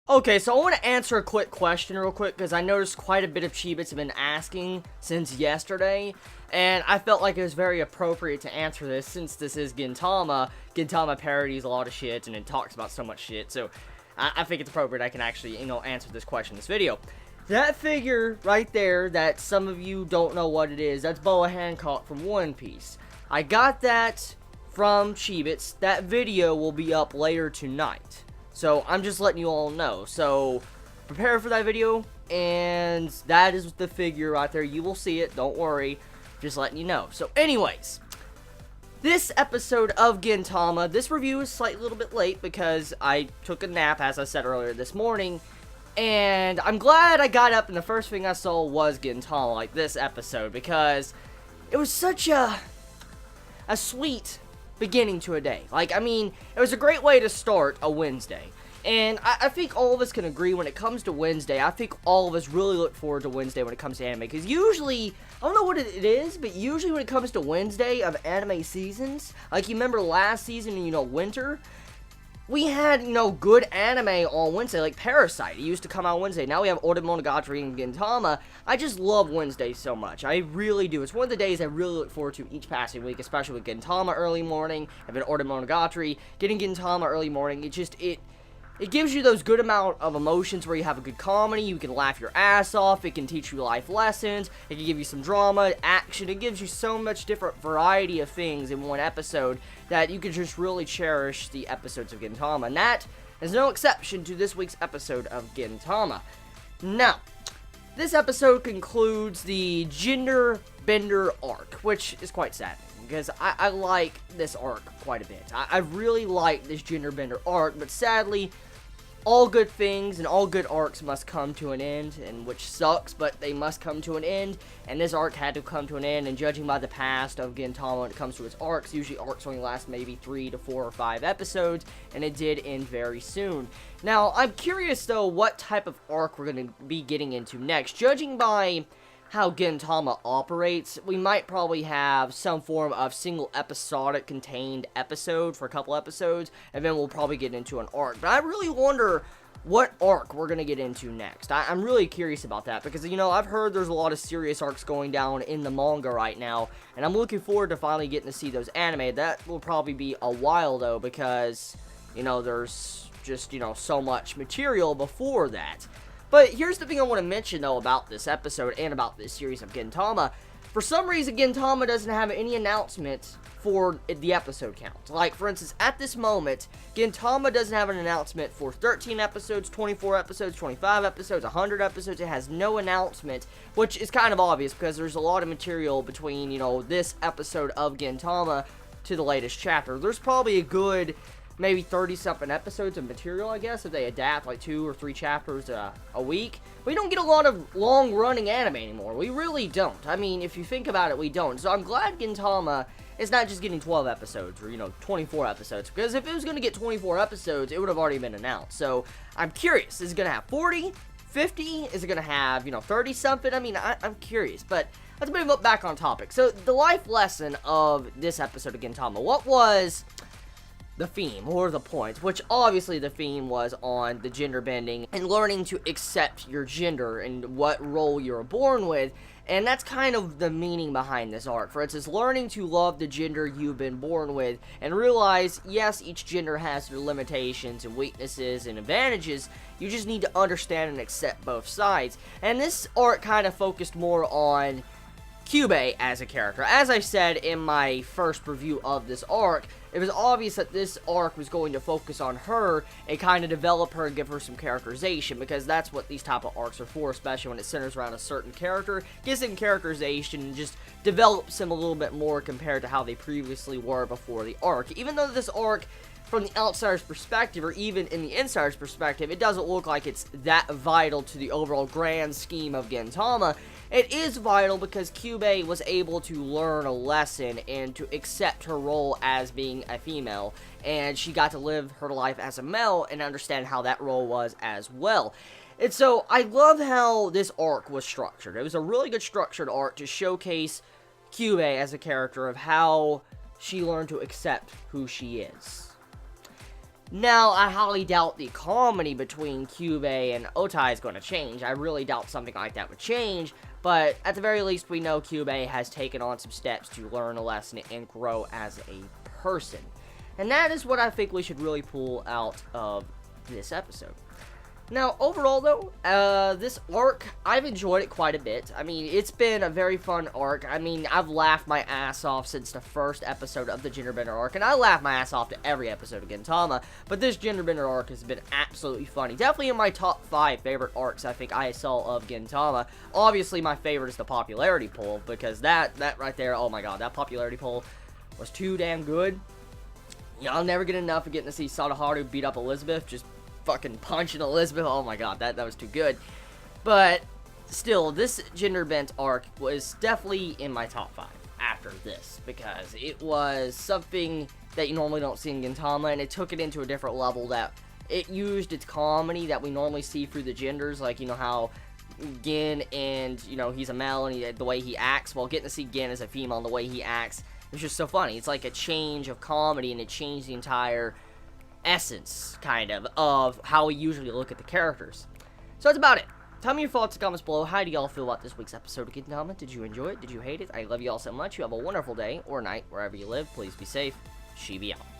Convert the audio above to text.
Okay, so I want to answer a quick question real quick, because I noticed quite a bit of Chibits have been asking since yesterday, and I felt like it was very appropriate to answer this, since this is Gintama. Gintama parodies a lot of shit, and it talks about so much shit, so I think it's appropriate I can actually, answer this question in this video. That figure right there, that some of you don't know what it is, that's Boa Hancock from One Piece. I got that from Chibits. That video will be up later tonight. So, I'm just letting you all know. So, prepare for that video, and that is the figure right there. You will see it, don't worry. Just letting you know. So, anyways, this episode of Gintama, this review is slightly a little bit late because I took a nap, as I said earlier this morning. And I'm glad I got up and the first thing I saw was Gintama, like this episode, because it was such a sweet beginning to a day. Like, I mean, it was a great way to start a Wednesday. And I think all of us can agree when it comes to Wednesday, I think all of us really look forward to Wednesday when it comes to anime. Because usually, I don't know what it is, but usually when it comes to Wednesday of anime seasons, like you remember last season, winter, we had, good anime on Wednesday, like Parasite. It used to come out Wednesday. Now we have Ode Monogatari and Gintama. I just love Wednesday so much. I really do. It's one of the days I really look forward to each passing week, especially with Gintama early morning, and then Ode Monogatari. Getting Gintama early morning, it gives you those good amount of emotions where you have a good comedy, you can laugh your ass off, it can teach you life lessons, it can give you some drama, action, it gives you so much different variety of things in one episode that you can just really cherish the episodes of Gintama, and that is no exception to this week's episode of Gintama. Now, this episode concludes the Gender Bender arc, which is quite sad, because I like this arc quite a bit. I really like this Gender Bender arc, but sadly, all good things and all good arcs must come to an end, and which sucks, but they must come to an end, and this arc had to come to an end, and judging by the past of Gintama when it comes to its arcs, usually arcs only last maybe 3 to 4 or 5 episodes, and it did end very soon. Now, I'm curious, though, what type of arc we're going to be getting into next. Judging by how Gintama operates, we might probably have some form of single episodic contained episode for a couple episodes, and then we'll probably get into an arc. But I really wonder what arc we're going to get into next. I'm really curious about that, because, I've heard there's a lot of serious arcs going down in the manga right now, and I'm looking forward to finally getting to see those anime. That will probably be a while, though, because, there's just, so much material before that. But here's the thing I want to mention, though, about this episode and about this series of Gintama. For some reason, Gintama doesn't have any announcement for the episode count. Like, for instance, at this moment, Gintama doesn't have an announcement for 13 episodes, 24 episodes, 25 episodes, 100 episodes. It has no announcement, which is kind of obvious because there's a lot of material between, this episode of Gintama to the latest chapter. There's probably a good maybe 30-something episodes of material, I guess, if they adapt like 2 or 3 chapters a week. We don't get a lot of long-running anime anymore. We really don't. I mean, if you think about it, we don't. So I'm glad Gintama is not just getting 12 episodes or, 24 episodes. Because if it was going to get 24 episodes, it would have already been announced. So I'm curious. Is it going to have 40? 50? Is it going to have, 30-something? I mean, I'm curious. But let's move up back on topic. So the life lesson of this episode of Gintama. What was the theme, or the point, which obviously the theme was on the gender bending and learning to accept your gender and what role you're born with, and that's kind of the meaning behind this arc. For instance, learning to love the gender you've been born with and realize, yes, each gender has their limitations and weaknesses and advantages, you just need to understand and accept both sides. And this arc kind of focused more on Kyubei as a character. As I said in my first review of this arc, it was obvious that this arc was going to focus on her and kind of develop her and give her some characterization, because that's what these type of arcs are for, especially when it centers around a certain character. Gives them characterization and just develops them a little bit more compared to how they previously were before the arc. Even though this arc, from the outsider's perspective, or even in the insider's perspective, it doesn't look like it's that vital to the overall grand scheme of Gintama. It is vital because Kyubei was able to learn a lesson and to accept her role as being a female, and she got to live her life as a male and understand how that role was as well. And so, I love how this arc was structured. It was a really good structured arc to showcase Kyubei as a character of how she learned to accept who she is. Now, I highly doubt the comedy between Kyubei and Otai is going to change. I really doubt something like that would change, but at the very least, we know Kyubei has taken on some steps to learn a lesson and grow as a person. And that is what I think we should really pull out of this episode. Now, overall, though, this arc, I've enjoyed it quite a bit. I mean, it's been a very fun arc. I mean, I've laughed my ass off since the first episode of the Genderbender arc, and I laugh my ass off to every episode of Gintama, but this Genderbender arc has been absolutely funny. Definitely in my top 5 favorite arcs I think I saw of Gintama. Obviously, my favorite is the popularity poll, because that right there, oh my god, that popularity poll was too damn good. You know, I'll never get enough of getting to see Sadaharu beat up Elizabeth, just fucking punching Elizabeth. Oh my god, that was too good. But still, this gender bent arc was definitely in my top 5 after this, because it was something that you normally don't see in Gintama, and it took it into a different level. That it used its comedy that we normally see through the genders, like, you know, how Gin and, you know, he's a male and the way he acts. Well, getting to see Gin as a female and the way he acts, it's just so funny. It's like a change of comedy, and it changed the entire essence, kind of how we usually look at the characters. So that's about it. Tell me your thoughts in the comments below. How do y'all feel about this week's episode of Gintama? Did you enjoy it? Did you hate it? I love you all so much. You have a wonderful day or night wherever you live. Please be safe. Chibit out.